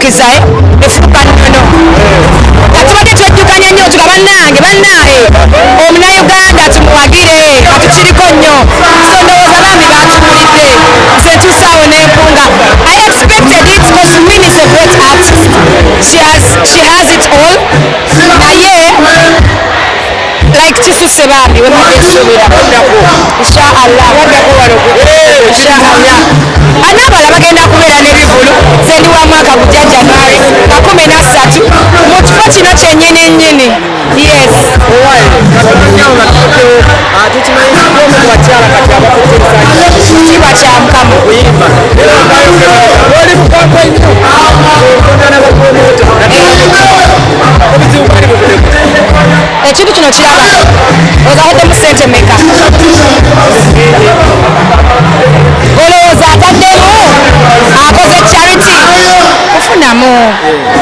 tukiza efuuka nnono katubadde twejjukanye nnyo tuga bannange omunnauganda tumuwagire katukiriko nnyo so ndowooza bambi batuwulidde nze tusaawo n'empunga I expected it because Winnie is a great artist. She has it all naye like kisuse bambi wemugesuubira inshaallah anaabala bagenda kubeera n'ebivulu nze ndi wa mwaka gujja January 13 mu kifo kino kyennyini nnyini yes kiba kya mukama ekintu kino kiraba ozahoddemu sente meka olowooza ataddemu akoze charity kufunamu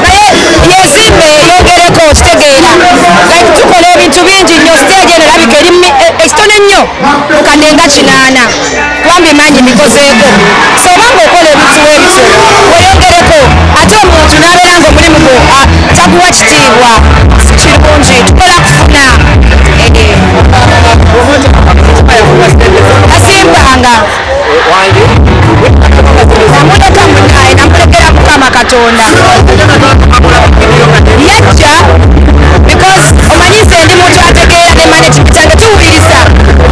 naye yezimbe yogereko kitegeera like tukola ebintu bingi nnyo stage eno erabika eri ekitono ennyo mukadde nga 8 kubambi mangi mbikozeeko so obanga okola ebintu ebyo weyogereko ate omuntu n'abeera nga omulimu gwo taguwa kitiibwa si kirungi tukola kufuna asimbanga namuleka munaye namulekera mukama katonda yajja because omanyize ndi muntu ategeera ne management yange tuwuliriza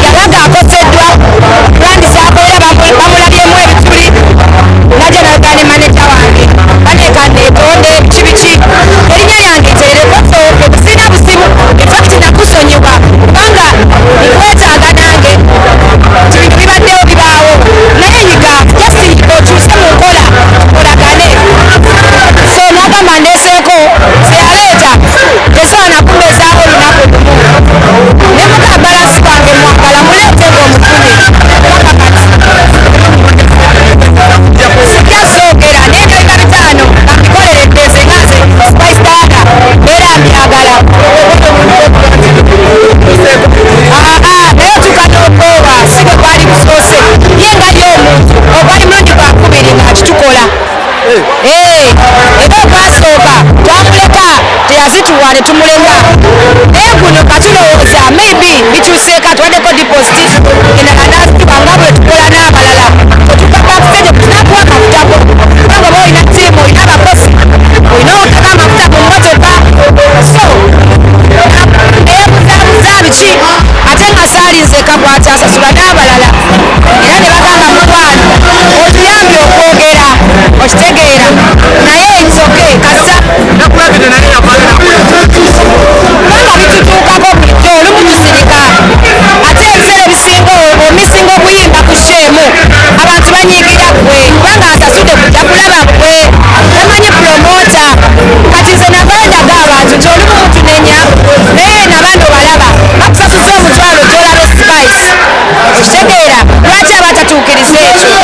yabaga akoseddwa brand zakolera bamulabyemu ebituli najja naga ne manager wange baleka neetonde biki erinnya yange terekoso obusina busibu infact nakusonyiwa kubanga nkwetaaga nange bintu bibaddewo bibaawo naye yiga just okyuse mu nkola tukolagane so nagamba ndeseeko zeyaleeta tesobola kumezaawo olunaku lumu ne muka balansi wange mwagala muleetenga omufune sijja soogera n'ebyo 5 nambikoleredde nze ngaze spice powder era mbyagala naye tukatokoowa si bwe gwali busoose ye nga ly omuntu ogwali mulungi gwakubiri nga kitukola era ogwasooka twamuleka teyazituwa ne tumuleka naye guno katulowooza maybe bituuseeka twaddeko deposit enanazituwa nga bwe tukola n'abalala tetukakakisege tunakuwa amafutako kubanga oba olina ttiimu olina abakozi olina otaka amafuta ku mmotoka so neyebuzabuza biki ate nga saalinze kakwata asasula n'abalala era ne bagamba mukwano otuyambye okwogera okitegeera naye itsoke kasa kubanga bitutuukako bulijjo olumu tusirika ate ebiseera ebisinga omisinga okuyimba ku sheemu abantu banyiigira ggwe kubanga asasudde kujja kulaba ggwe tamanyi promota kati nze navayo ndaga abantu nti olumu mutunenya naye nabandi obalaba bakusasuza omutwalo dollar spice okitegeera lwaki abatatuukiriza ekyo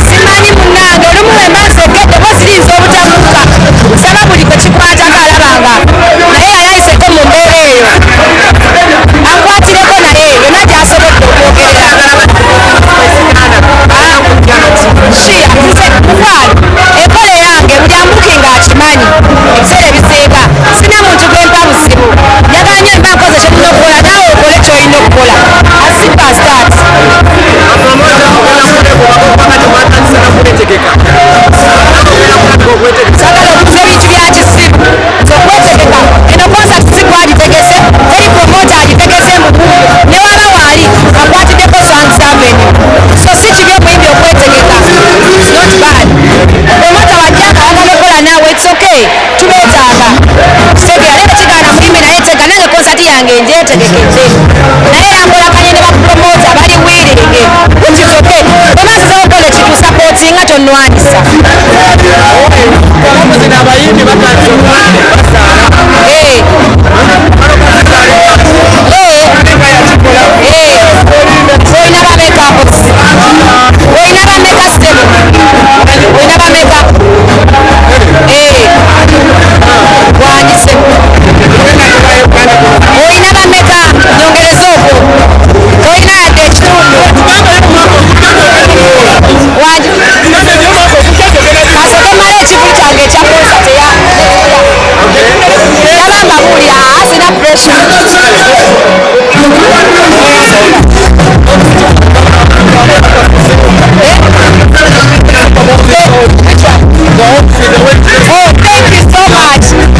simanyi munnange olumu wembanze eddoboozi liyinza obutamuka nsaba buli kwe kikwatako alabanga naye yayayiseko mu mbeera eyo ankwatireko naye yonna gy'asobodde okwogerera shiya nze mukwano enkola yange buli ambuki ng'akimanyi ebiseera ebisinga sina muntu gwempa buzibu njagala nyo emba nkoze kyolina okukola naawe okole kyolina okukola asipa start sagala okuza ebintu byakisibu nze okwetegeka eno konsati si gwagitegese teri promota agitegese mukumu ne waba waali akwatiddeko Sands Avenue so si kibi omuyimbi okwetegeka not bad promota wajjanga ayagala okukola naawe it's okay tubeetaaga kitegeera leero kigaana muyimbi naye tega nange konsati yange njetegekedde naye yankolaganye ne bapromota bali wiiringe which is okay bamazeewo okola ekintu sapootinga tonnwanisa abayimbi batandise olina bameka olina bameka sebo olina bameka wanyise olina bameka nyongereza okwo olina yadde ekitundu Which one? Oh, thank you so much.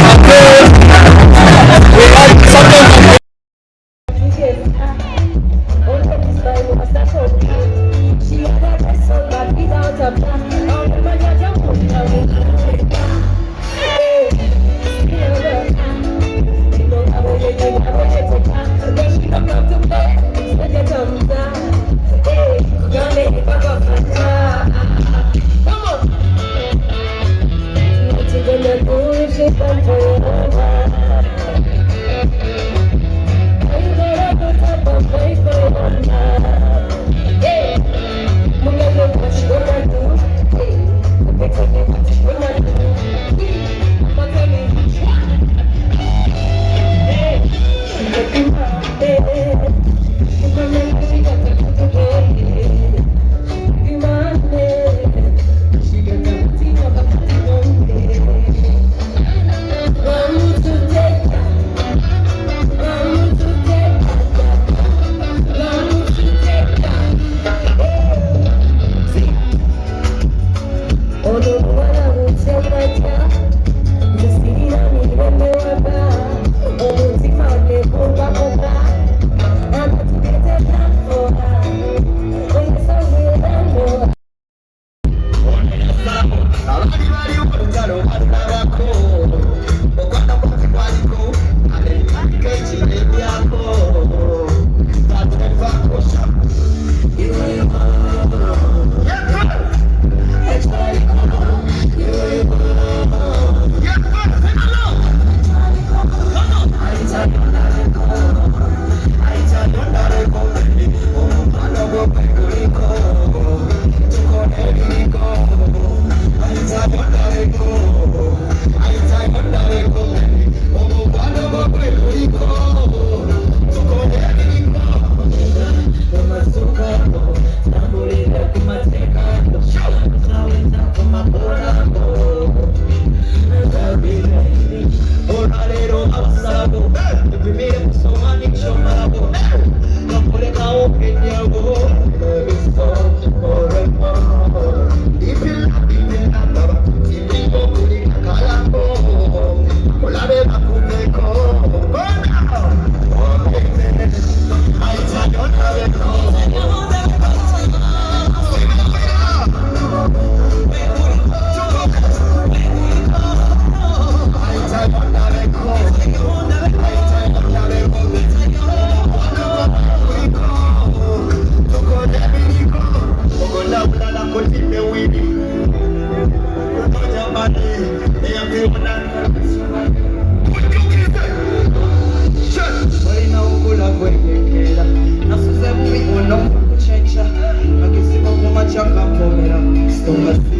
Don't